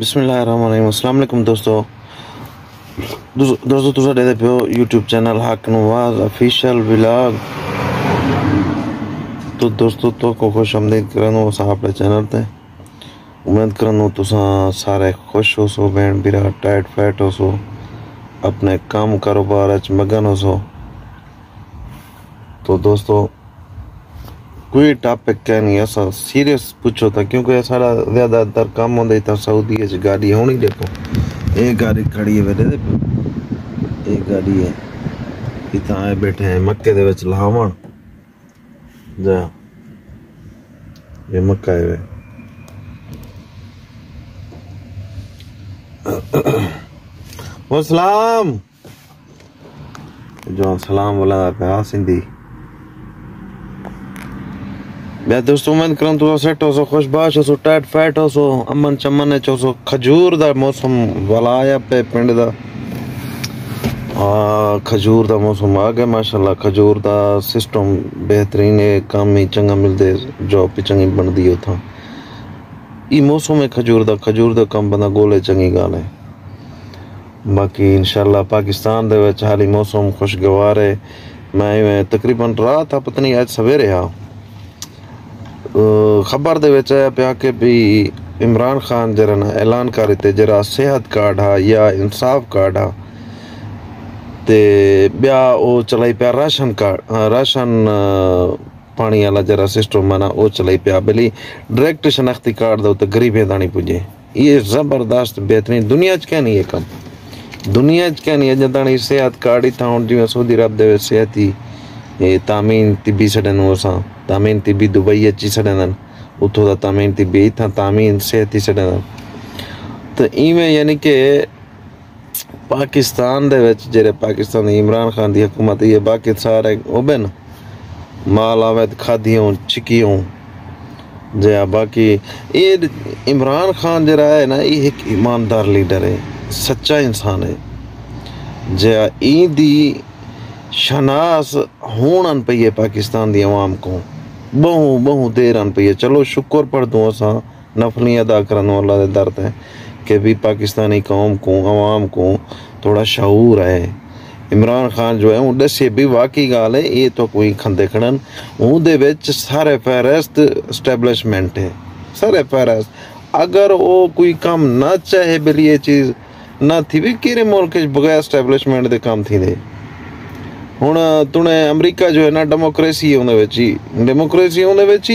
बिस्मिल्लाहिर्रहमानिर्रहीम। अस्सलाम वालेकुम दोस्तों तुसा दे पियो यूट्यूब चैनल हक नवाज ऑफिशियल व्लॉग। तो दोस्तों तो को खुश आमदीद करनो अपने चैनल ते। उम्मीद करनो तुसा सारे खुश हो सो, बहन बिरा टाइट फैट हो सो, अपने काम कारोबार च मगन हो सो। तो दोस्तों कोई टॉपिक क्या नहीं ऐसा सीरियस पूछो था, क्योंकि सारा ज़्यादातर काम होंगे था सऊदी गाड़ी होनी। देखो एक गाड़ी खड़ी है वेदे, एक गाड़ी है इतना आए बैठे हैं मक्के दे विच लावण जा, ये मक्का है वे। वो सलाम जो सलाम बोला पे सिंधी। मैं दोस्तों उम्मीद करम तुसा सेट हो सो, खुशबाश हो सो, टाइट फैट हो सो, अमन चमन हो सो। खजूर दा मौसम वाला आया पे पिंड दा। खजूर दा मौसम आ गया माशाल्लाह। खजूर दा सिस्टम बेहतरीन है, काम ही चंगा मिलते, जॉब भी चंगी बनती उथा। ई मौसम है खजूर दा काम बंदा गोले चंगी गाल है। बाकी इंशाल्लाह पाकिस्तान दे विच हाली मौसम खुशगवार है। मैं तकरीबन रात पता नहीं आज सवेरे खबर दे विच आया पिया कि भी इमरान खान जरा ना ऐलान करे थे जरा सेहत कार्ड हा या इंसाफ कार्ड हा, ते ब्या ओ चलाई पिया राशन कार्ड, राशन पानी वाला जरा सिस्टम माना ओ चलाई पिया भली डायरेक्ट शनाख्ती कार्ड दो तो गरीबें दानी पुजे। ये जबरदस्त बेहतरीन दुनिया च क्या नहीं है कम, दुनिया च क्या नहीं है जदानी सेहत कार्ड ही था। जिवें सऊदी अरब दे विच सेहत ही तामीन तिब्बी छॾनि असां, तामीन तिब्बी दुबई अची छॾंदनि, उथों दा तामीन तिब्बी इथां तामीन सेहत ही छॾंदनि। तो इवें यानी कि पाकिस्तान दे विच जेरे पाकिस्तान दी इमरान खान दी हुकूमत ये बाकी सारे ओबे न माल आवेद खादियों चिकियों जे। बाकी ये इमरान खान जरा है ना, ये एक ईमानदार लीडर है, सच्चा इंसान है जे। ई दी शनास होन पई है पाकिस्तान दी अवाम को बहु देर आन पई है। चलो शुक्र पढ़ दूँ असा नफली अदा करन अल्लाह दे दर ते कि भी पाकिस्तानी कौम को अवाम को थोड़ा शऊर है। इमरान खान जो है वो दसे भी वाकई गाल है, ये तो कोई खंदे खड़न उहदे विच सारे फहरिस्त एस्टैब्लिशमेंट है, सारे फहरिस्त। अगर वो कोई काम ना चाहे बिली ये चीज़ ना थी भी किरे मुल्क बगैर एस्टैब्लिशमेंट दे काम थी दे। हुण तुने अमरीका जो है ना डेमोक्रेसी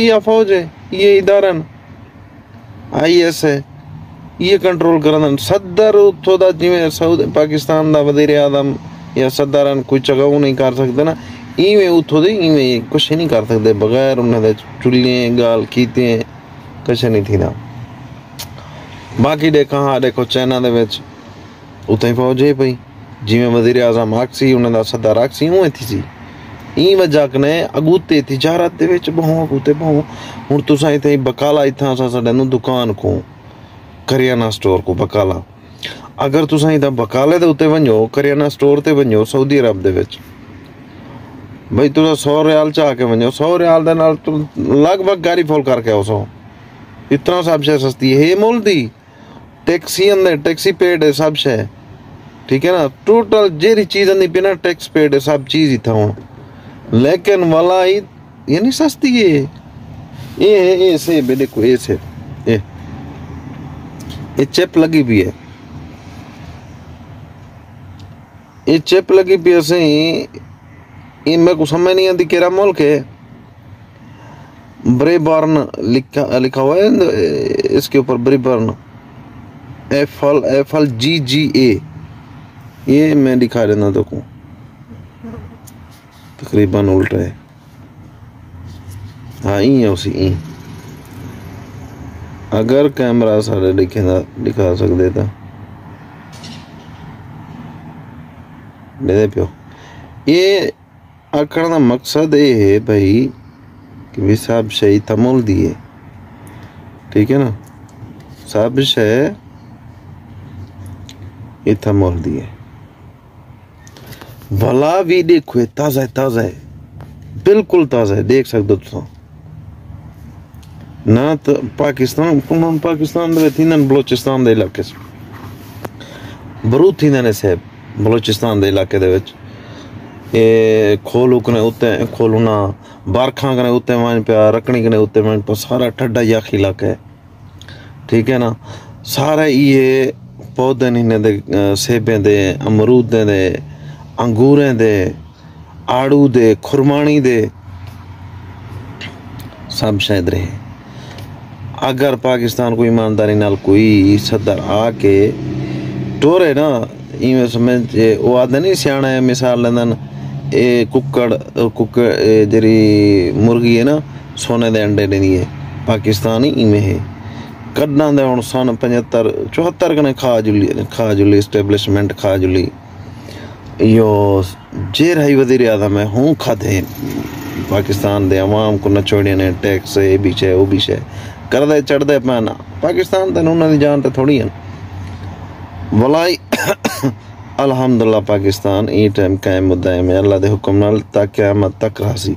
या फौज है, ये इदारन IS है, ये कंट्रोल करन। सदर उथों दा जिवें सऊदी पाकिस्तान दा वज़ीर आज़म या सदरन कोई चगाऊ नहीं कर सकते ना, इवें उथों दे इवें कुछ नहीं कर सकते बगैर उन्हें चुल्लियां गाल कीते कुछ नहीं थी ना। बाकी देखो चाइना दे विच उतें फौज है पई, जिवें वज़ीर आज़म आखसी उन्हें दा सदर आखसी उवें थी सी। ई वजह कने अगूते तिजारत दे विच बहु अगूते बहु। हुण तुसां इत्थे बकाला इत्थां असां छड्डन दुकान को करियाना स्टोर को बकाला। अगर तुसां इत्थां बकाले दे उत्ते वञो करियाना स्टोर ते वञो सऊदी अरब दे विच, भाई तुसां 100 रियाल चाह के वञो, 100 रियाल दे नाल लगभग गाड़ी फुल करके आओ 100। इतना सब शे सस्ती है मुल दी, टैक्सी अंदर टैक्सी पेड है सब शे, ठीक है ना। टोटल जेरी चीज अंदी बिना टैक्स पेड है सब चीज ही था हूँ, लेकिन वाला ये नहीं सस्ती है। ये से देखो ये से ये चिप लगी भी है, ये चिप लगी भी ऐसे ये मेरे को समझ नहीं आती केरा मुल्क है। ब्रेबर्न लिखा हुआ है इसके ऊपर, ब्रेबर्न FLGGA। ये मैं दिखा देना तो को तकरीबन उल्टा है। हाँ ई है उसी ई, अगर कैमरा सारे दिखा सकते था दे पियो। ये आखण का मकसद ये है भाई कि भी सब शही तमुल दिए, ठीक है ना, सब शह इतना मोल दिए। भला भी देखो ताज़ा है, बिल्कुल ताज़ा है, देख सकते हो तुम। ना तो पाकिस्तान दे थींदन बलोचिस्तान दे इलाके बरूद थींदन सेब बलोचिस्तान दे इलाके दे विच ए खोलू कने उत्ते खोलू ना बारखा कने उत्ते वण पिया रकणी कने उत्ते वण पिया सारा ठड्डा याखी इलाका है ठीक है ना। सारा ये पौधे इन्हें दे सेबें दे अमरूदें दे अंगूरें दे आड़ू दे खुरमानी दे सब शायद रहे। अगर पाकिस्तान को ईमानदारी नाल कोई सदर आके टोरे ना इवें समझ वो आदे नहीं सियाणा है मिसाल लेंदन ए कुक्कड़ जरी मुर्गी है ना सोने दे अंडे देनी है पाकिस्तान ही इवें है कड्डा दे हुण सन 75 74 कने खा जुली एस्टेब्लिशमेंट खा जुली यो जेर हाई वज़ीर आज़म है हूँ खाधे पाकिस्तान दे अवाम को नचोड़े ने टैक्स ए भी छे वो भी छे करदे चढ़दे पैना पाकिस्तान ते उन्हां दी जान ते थोड़ी है वलाई अल्हम्दुलिल्लाह पाकिस्तान ई टाइम कायम मुदायम है अल्लाह दे हुक्म नाल ता क़यामत तक रासी।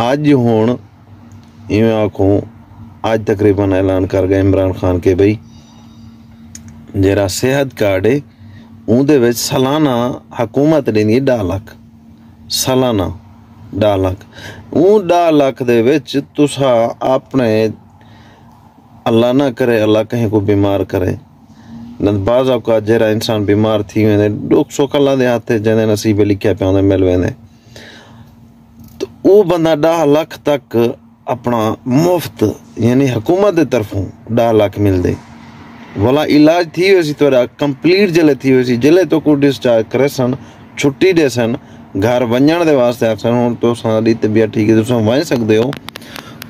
अज हुण इवें आखूं आज तकरीबन ऐलान कर गए इमरान खान के भाई जेरा सेहत कार्ड है उहदे विच सालाना हुकूमत देंदी 10 लाख सालाना 10 लाख 10 लाख दे विच तुसा अपने अल्लाह ना करे अल्लाह कहीं को बीमार करे न बाज़ औकात जरा इंसान बीमार थी वेंदे दुख सुख अल्लाह दे हथ जंदे नसीब लिखिया पिया होंदे मिल वेंदे तो वो बंदा 10 लाख तक अपना मुफ्त यानी हुकूमत की तरफों 10 लाख मिलते वाला इलाज थी वैसी तोरा कंप्लीट जले थी वैसी जले तो को डिस्चार्ज करे सन छुट्टी दे सन घर वंजण दे वास्ते आखन हुण तो साडी तबीयत ठीक है तुम वही सकते हो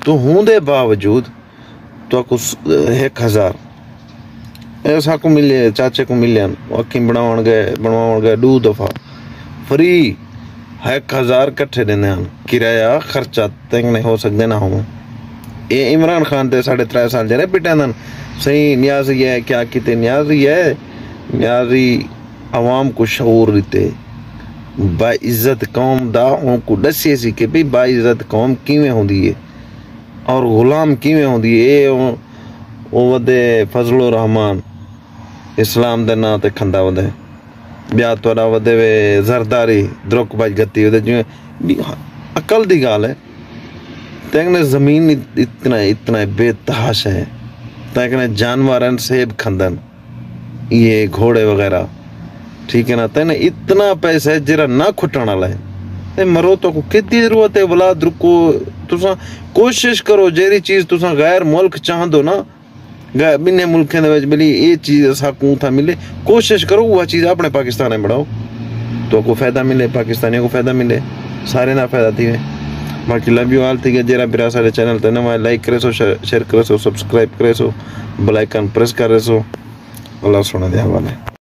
तो होंदे बावजूद तो कुछ 1000 ऐसा को मिले चाचे को मिले अखी बनवाण गए 2 दफ़ा फ्री 1000 कट्ठे देने किराया खर्चा तंग हो सकते ना हो ये इमरान खान ते 3.5 साल जरे पिटेंदन सही न्याजी है क्या किते न्याजी अवाम को शऊर दिते बाइज्जत कौम दा को दसे सी कि भाई बाइज्जत कौम किवें होंदी है और गुलाम किवें होंदी है ओ वदे फजलुर रहमान इस्लाम दे नां ते खंदा वदे ब्याह तोड़ा वदे वे जरदारी द्रुक बज गति वदे जिवें अकल दी गाल है तंगने जमीन इतना बेतहाश है तंगने जानवर सेब खंदन ये घोड़े वगैरह ठीक है ना तेने इतना पैसा है जरा ना खुटण वाला है मरो तो को कितनी जरूरत है भला रुको तुसा कोशिश करो जेरी चीज तुसा गैर मुल्क चाहदो ना बिने मुल्कें दे विच मिली ये चीज असा को था मिले कोशिश करो वह चीज अपने पाकिस्तान में बढ़ाओ तो को फायदा मिले पाकिस्तानियों को फायदा मिले सारे ना फायदा थी बाकी लव यू ऑल थी जरा बिरा सारे चैनल ते नवा लाइक करे सो शेयर करे सो सब्सक्राइब करे सो बेल आइकन प्रेस करे सो अल्लाह सुने दे हवाले।